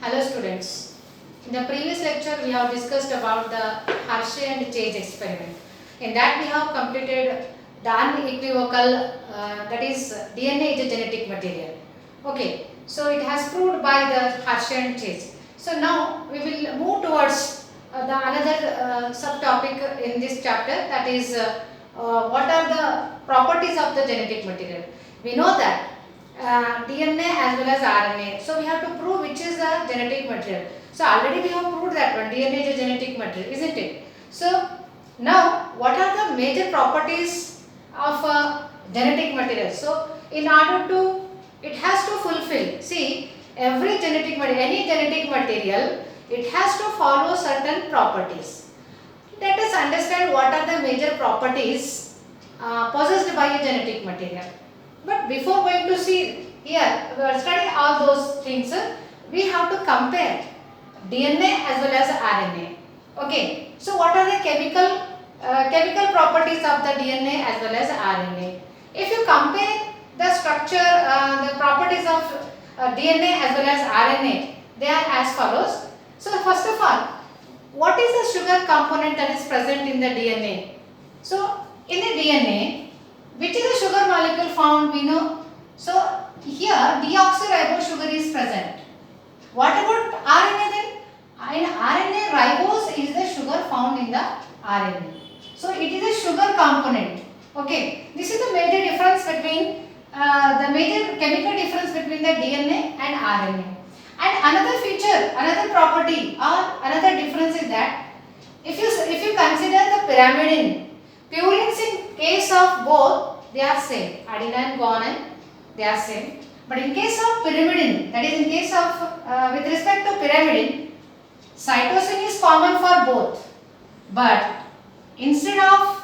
Hello students. In the previous lecture we have discussed about the Hershey and Chase experiment. In that we have completed the unequivocal that is DNA is a genetic material. Okay. So it has proved by the Hershey and Chase. So now we will move towards the another subtopic in this chapter, that is what are the properties of the genetic material. We know that DNA as well as RNA. So we have to prove which is the genetic material. So already we have proved that one, DNA is a genetic material, isn't it? So now what are the major properties of a genetic material? So in order to, it has to fulfill, see, every genetic material, any genetic material, it has to follow certain properties. Let us understand what are the major properties possessed by a genetic material. But before going to see here, we are studying all those things, we have to compare DNA as well as RNA. Okay. So what are the chemical properties of the DNA as well as RNA? If you compare the structure, the properties of DNA as well as RNA, they are as follows. So first of all, what is the sugar component that is present in the DNA? So in the DNA, which is the sugar molecule found, we know. So here deoxyribose sugar is present. What about RNA then? In RNA, ribose is the sugar found in the RNA. So it is a sugar component. Okay. This is the major difference between the major chemical difference between the DNA and RNA. And another feature, another property or another difference is that if you consider the pyrimidine, purines in case of both they are same, adenine, guanine, they are same. But in case of pyrimidine, that is in case of with respect to pyrimidine, cytosine is common for both. But instead of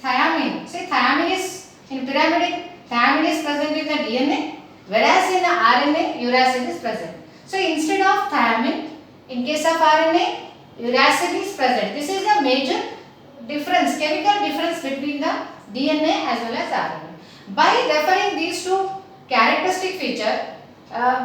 thiamine, say thiamine is in pyrimidine, thiamine is present in the DNA, whereas in the RNA, uracil is present. So instead of thiamine, in case of RNA, uracil is present. This is a major difference, chemical difference between the DNA as well as RNA. By referring these two characteristic feature,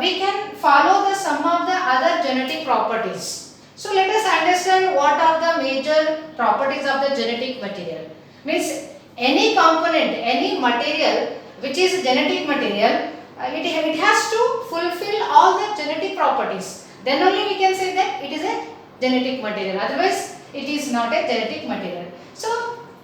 we can follow the sum of the other genetic properties. So let us understand what are the major properties of the genetic material. Means any component, any material which is genetic material, it has to fulfill all the genetic properties. Then only we can say that it is a genetic material. Otherwise, it is not a genetic material. So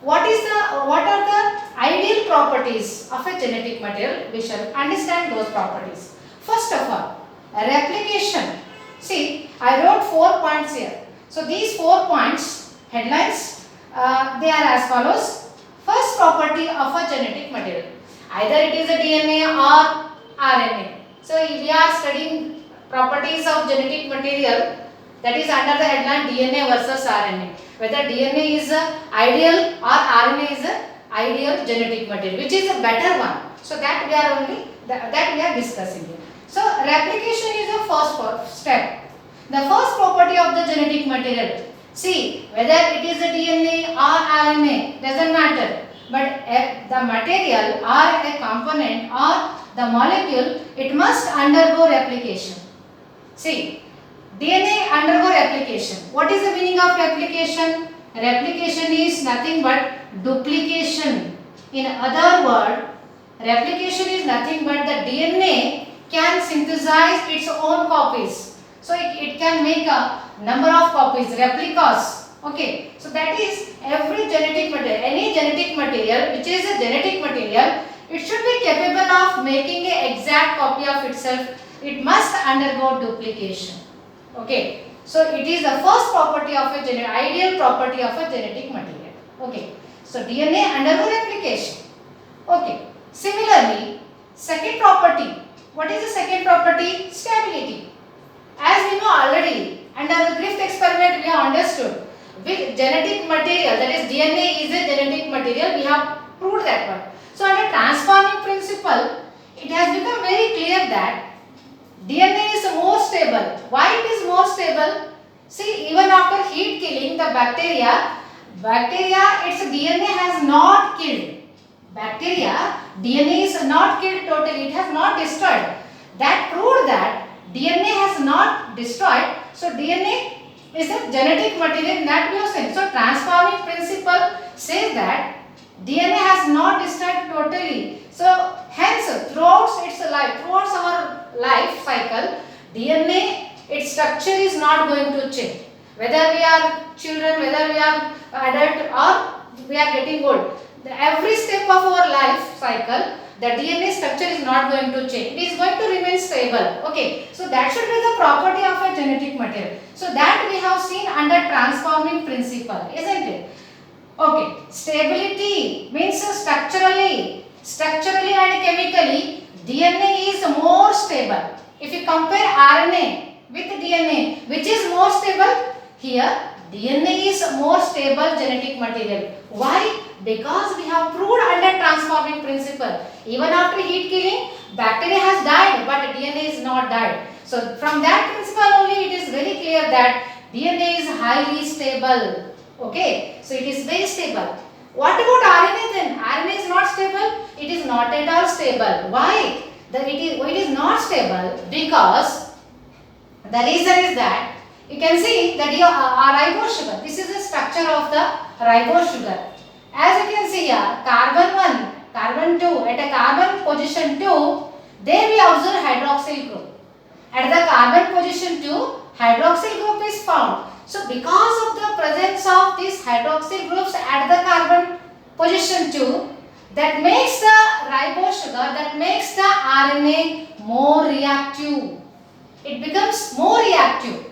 what are the ideal properties of a genetic material? We shall understand those properties. First of all, replication. See, I wrote 4 points here. So these 4 points, headlines, they are as follows. First property of a genetic material. Either it is a DNA or RNA. So if we are studying properties of genetic material, that is under the headline DNA versus RNA. Whether DNA is ideal or RNA is ideal genetic material, which is a better one. So that we are discussing here. So replication is the first step. The first property of the genetic material. See, whether it is a DNA or RNA, doesn't matter. But the material or a component or the molecule, it must undergo replication. See, DNA undergo replication. What is the meaning of replication? Replication is nothing but duplication. In other words, replication is nothing but the DNA can synthesize its own copies. So it can make a number of copies, replicas. Okay. So that is every genetic material, any genetic material which is a genetic material, it should be capable of making an exact copy of itself. It must undergo duplication. Okay. So it is the first property of a ideal property of a genetic material. Okay. So DNA undergo replication. Okay. Similarly, second property. What is the second property? Stability. As we know already, under the Griffith experiment we have understood, with genetic material, that is DNA is a genetic material, we have proved that one. So under transforming principle, it has become very clear that DNA is more stable. Why it is more stable? See, even after heat killing the bacteria its DNA has not killed. Bacteria, DNA is not killed totally, it has not destroyed. That proved that DNA has not destroyed. So DNA is the genetic material that we have seen. So transforming principle says that DNA has not destroyed totally. So hence throughout its life, throughout our life cycle, DNA, its structure is not going to change. Whether we are children, whether we are adult or we are getting old, every step of our life cycle, the DNA structure is not going to change. It is going to remain stable. Okay. So that should be the property of a genetic material. So that we have seen under transforming principle, isn't it? Okay. Stability means structurally and chemically, DNA is more stable. If you compare RNA with DNA, which is more stable? Here, DNA is more stable genetic material. Why? Because we have proved under transforming principle. Even after heat killing, bacteria has died, but DNA is not died. So from that principle only, it is very clear that DNA is highly stable. Okay, so it is very stable. What about RNA then? RNA is not stable. It is not at all stable. Why? It is not stable because the reason is that you can see that your ribose sugar. This is the structure of the ribose sugar. As you can see here, carbon 1, carbon 2, at a carbon position 2, there we observe hydroxyl group. At the carbon position 2, hydroxyl group is found. So because of the presence of these hydroxyl groups at the carbon position 2, that makes the ribose sugar, that makes the RNA more reactive. It becomes more reactive.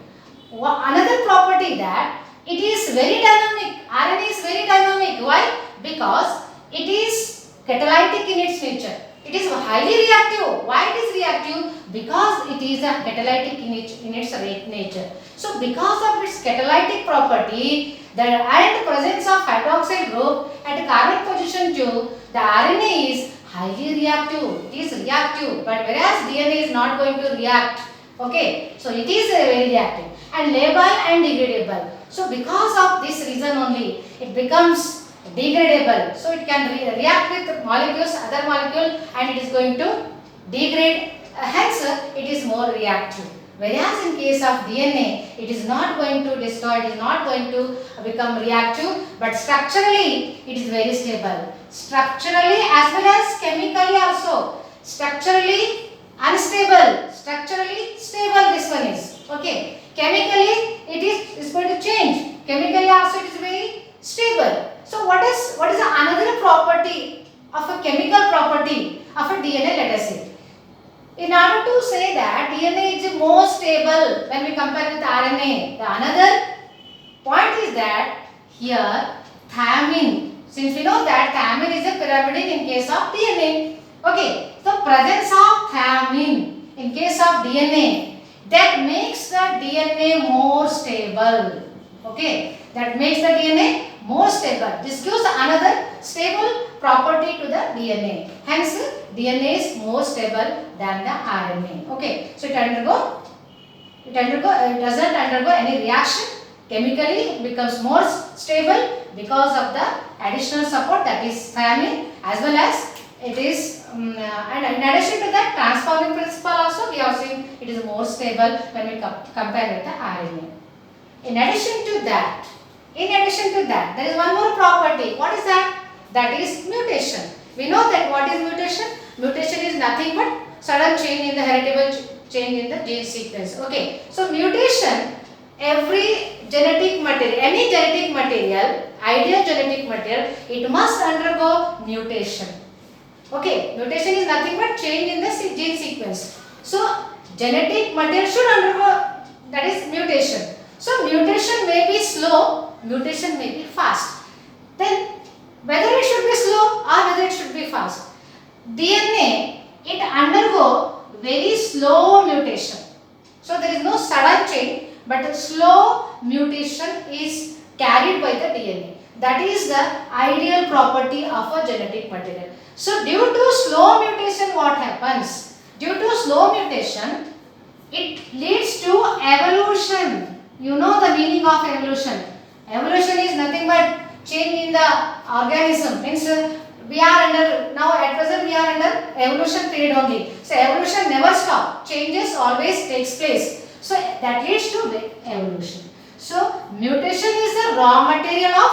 Another property that it is very dynamic. RNA is very dynamic. Why? Because it is catalytic in its nature. It is highly reactive. Why it is reactive? Because it is a catalytic in its nature. So because of its catalytic property, and presence of hydroxyl group at carbon position 2, the RNA is highly reactive. It is reactive, but whereas DNA is not going to react. Okay, so it is very reactive and labile and degradable. So because of this reason only, it becomes degradable. So it can react with molecules, other molecule, and it is going to degrade. Hence, it is more reactive. Whereas in case of DNA, it is not going to destroy, it is not going to become reactive, but structurally, it is very stable. Structurally as well as chemically also. Structurally unstable, structurally stable this one is. Okay. Chemically, it is going to change. Chemically also it is very stable. So what is another property of a chemical property of a DNA, let us see. In order to say that DNA is more stable when we compare with RNA, the another point is that here thymine, since we know that thymine is a pyrimidine in case of DNA. Okay, so presence of thymine in case of DNA, that makes the DNA more stable. Okay, that makes the DNA more stable. This gives another stable property to the DNA. Hence, DNA is more stable than the RNA. Okay, so it doesn't undergo any reaction. Chemically, it becomes more stable because of the additional support, that is thymine, as well as it is and in addition to that, transforming principle also we have seen it is more stable when we compare with the RNA. In addition to that, there is one more property. What is that? That is mutation. We know that what is mutation? Mutation is nothing but sudden change in the heritable change in the gene sequence. Okay. So mutation, every genetic material, any genetic material, ideal genetic material, it must undergo mutation. Okay, mutation is nothing but change in the gene sequence. So genetic material should undergo, that is mutation. So mutation may be slow, mutation may be fast. Then whether it should be slow or whether it should be fast. DNA, it undergo very slow mutation. So there is no sudden change, but a slow mutation is carried by the DNA. That is the ideal property of a genetic material. So due to slow mutation, what happens? Due to slow mutation, it leads to evolution. You know the meaning of evolution. Evolution is nothing but change in the organism. Means we are under, now at present we are under evolution period only. So evolution never stops. Changes always takes place. So that leads to evolution. So mutation is the raw material of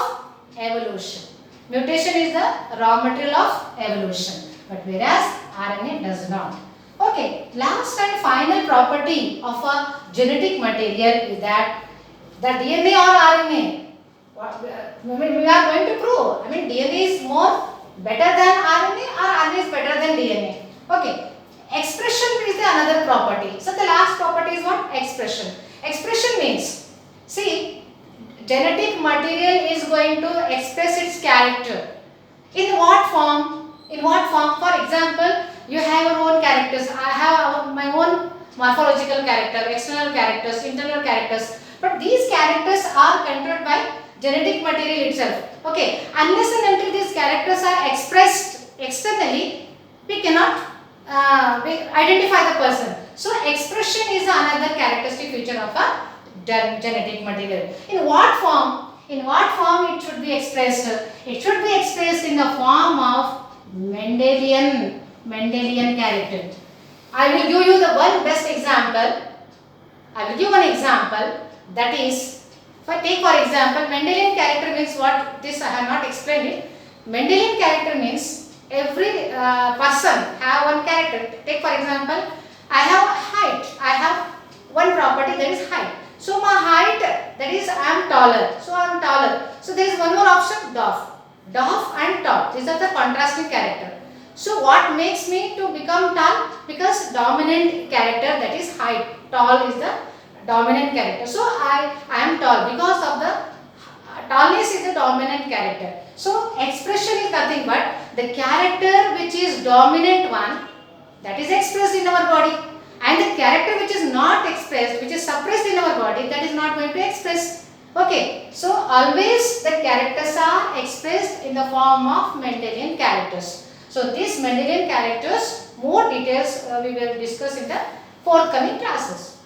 evolution. Mutation is the raw material of evolution, but whereas RNA does not. Okay, last and final property of a genetic material is that the DNA or RNA, we are going to prove. I mean, DNA is more better than RNA or RNA is better than DNA. Okay, expression is the another property. So the last property is what? Expression. Expression means, see, genetic material is going to express its character. In what form? In what form? For example, you have your own characters. I have my own morphological character, external characters, internal characters. But these characters are controlled by genetic material itself. Okay, unless and until these characters are expressed externally, we cannot identify the person. So expression is another characteristic feature of a genetic material. In what form? In what form it should be expressed? It should be expressed in the form of Mendelian character. I will give you the one best example. I will give one example, that is, take for example, Mendelian character means what? This I have not explained it. Mendelian character means every person have one character. Take for example, I have height. I have one property, that is height. So my height, that is I am taller. So I am taller. So there is one more option, dwarf. Dwarf and tall. These are the contrasting character. So what makes me to become tall? Because dominant character, that is height. Tall is the dominant character. So I am tall because of the tallness is the dominant character. So expression is nothing but the character which is dominant one, that is expressed in our body, and the character which is not expressed, which is suppressed in our body, that is not going to express. Okay, so always the characters are expressed in the form of Mendelian characters. So these Mendelian characters, more details we will discuss in the forthcoming classes.